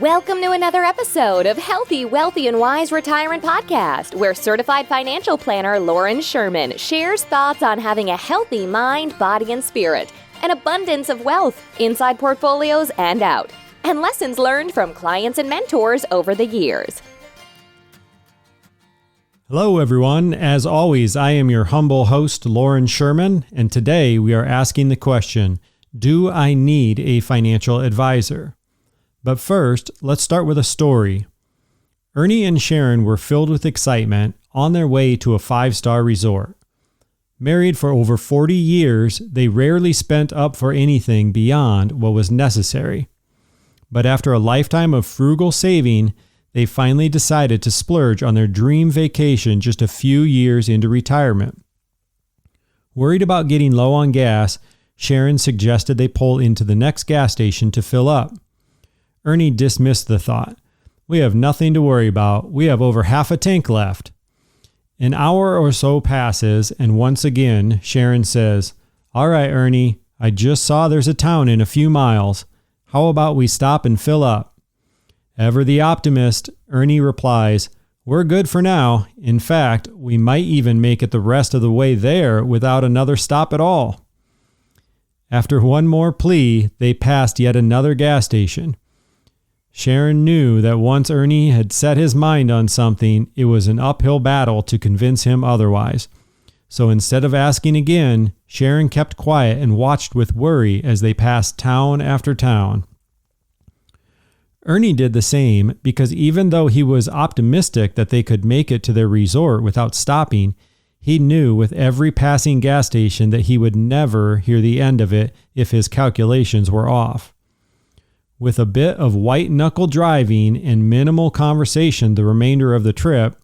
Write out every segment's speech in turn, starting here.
Welcome to another episode of Healthy, Wealthy, and Wise Retirement Podcast, where certified financial planner Loren Sherman shares thoughts on having a healthy mind, body, and spirit, an abundance of wealth inside portfolios and out, and lessons learned from clients and mentors over the years. Hello, everyone. As always, I am your humble host, Loren Sherman, and today we are asking the question, do I need a financial advisor? But first, let's start with a story. Ernie and Sharon were filled with excitement on their way to a 5-star resort. Married for over 40 years, they rarely spent up for anything beyond what was necessary. But after a lifetime of frugal saving, they finally decided to splurge on their dream vacation just a few years into retirement. Worried about getting low on gas, Sharon suggested they pull into the next gas station to fill up. Ernie dismissed the thought. We have nothing to worry about. We have over half a tank left. An hour or so passes, and once again, Sharon says, All right, Ernie, I just saw there's a town in a few miles. How about we stop and fill up? Ever the optimist, Ernie replies, We're good for now. In fact, we might even make it the rest of the way there without another stop at all. After one more plea, they passed yet another gas station. Sharon knew that once Ernie had set his mind on something, it was an uphill battle to convince him otherwise. So instead of asking again, Sharon kept quiet and watched with worry as they passed town after town. Ernie did the same because even though he was optimistic that they could make it to their resort without stopping, he knew with every passing gas station that he would never hear the end of it if his calculations were off. With a bit of white-knuckle driving and minimal conversation the remainder of the trip,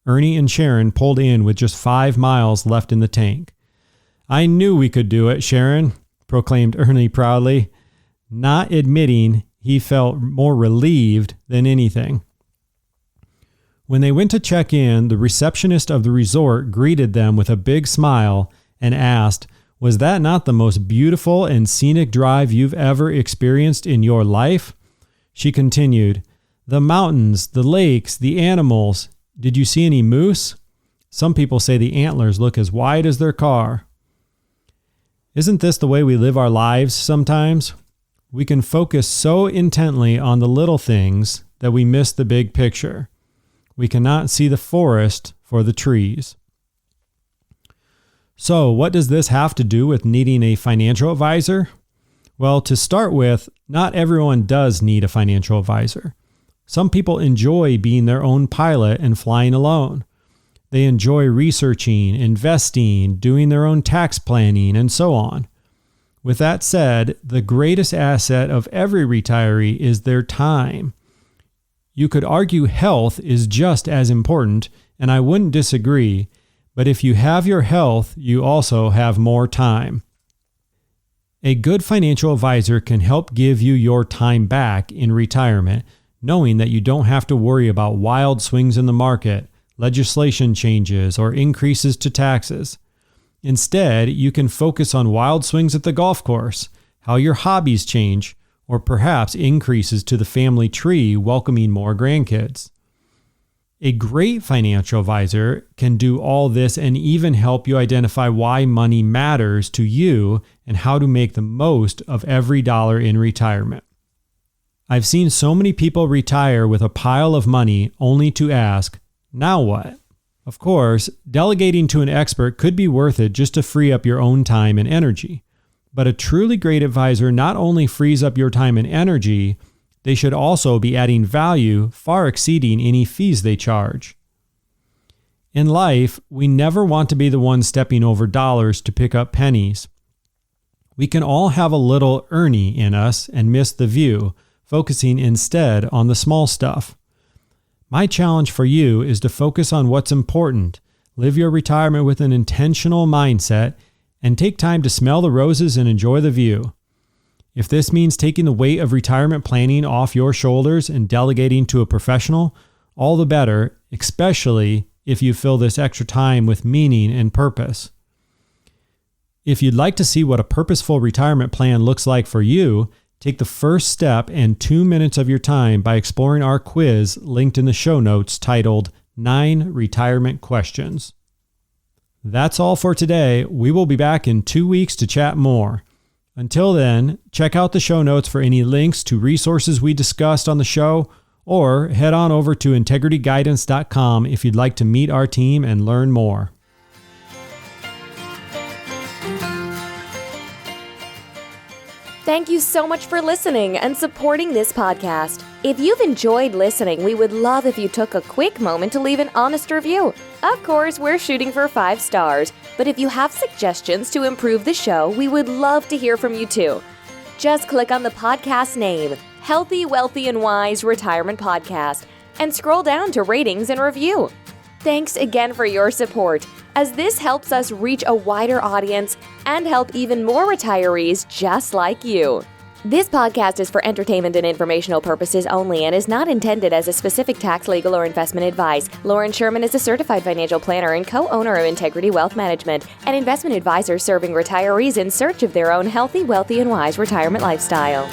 Ernie and Sharon pulled in with just 5 miles left in the tank. I knew we could do it, Sharon, proclaimed Ernie proudly, not admitting he felt more relieved than anything. When they went to check in, the receptionist of the resort greeted them with a big smile and asked, Was that not the most beautiful and scenic drive you've ever experienced in your life? She continued, The mountains, the lakes, the animals. Did you see any moose? Some people say the antlers look as wide as their car. Isn't this the way we live our lives sometimes? We can focus so intently on the little things that we miss the big picture. We cannot see the forest for the trees. So, what does this have to do with needing a financial advisor? Well, to start with, not everyone does need a financial advisor. Some people enjoy being their own pilot and flying alone. They enjoy researching, investing, doing their own tax planning, and so on. With that said, the greatest asset of every retiree is their time. You could argue health is just as important, and I wouldn't disagree. But if you have your health, you also have more time. A good financial advisor can help give you your time back in retirement, knowing that you don't have to worry about wild swings in the market, legislation changes, or increases to taxes. Instead, you can focus on wild swings at the golf course, how your hobbies change, or perhaps increases to the family tree welcoming more grandkids. A great financial advisor can do all this and even help you identify why money matters to you and how to make the most of every dollar in retirement. I've seen so many people retire with a pile of money only to ask, now what? Of course, delegating to an expert could be worth it just to free up your own time and energy. But a truly great advisor not only frees up your time and energy, they should also be adding value far exceeding any fees they charge. In life, we never want to be the one stepping over dollars to pick up pennies. We can all have a little Ernie in us and miss the view, focusing instead on the small stuff. My challenge for you is to focus on what's important, live your retirement with an intentional mindset, and take time to smell the roses and enjoy the view. If this means taking the weight of retirement planning off your shoulders and delegating to a professional, all the better, especially if you fill this extra time with meaning and purpose. If you'd like to see what a purposeful retirement plan looks like for you, Take the first step and 2 minutes of your time by exploring our quiz linked in the show notes titled 9 Retirement Questions. That's all for today. We will be back in 2 weeks to chat more. Until then, check out the show notes for any links to resources we discussed on the show, or head on over to integrityguidance.com if you'd like to meet our team and learn more. Thank you so much for listening and supporting this podcast. If you've enjoyed listening, we would love if you took a quick moment to leave an honest review. Of course, we're shooting for 5 stars, but if you have suggestions to improve the show, we would love to hear from you too. Just click on the podcast name, Healthy, Wealthy, and Wise Retirement Podcast, and scroll down to ratings and review. Thanks again for your support, as this helps us reach a wider audience and help even more retirees just like you. This podcast is for entertainment and informational purposes only and is not intended as a specific tax, legal, or investment advice. Loren Sherman is a certified financial planner and co-owner of Integrity Wealth Management, an investment advisor serving retirees in search of their own healthy, wealthy, and wise retirement lifestyle.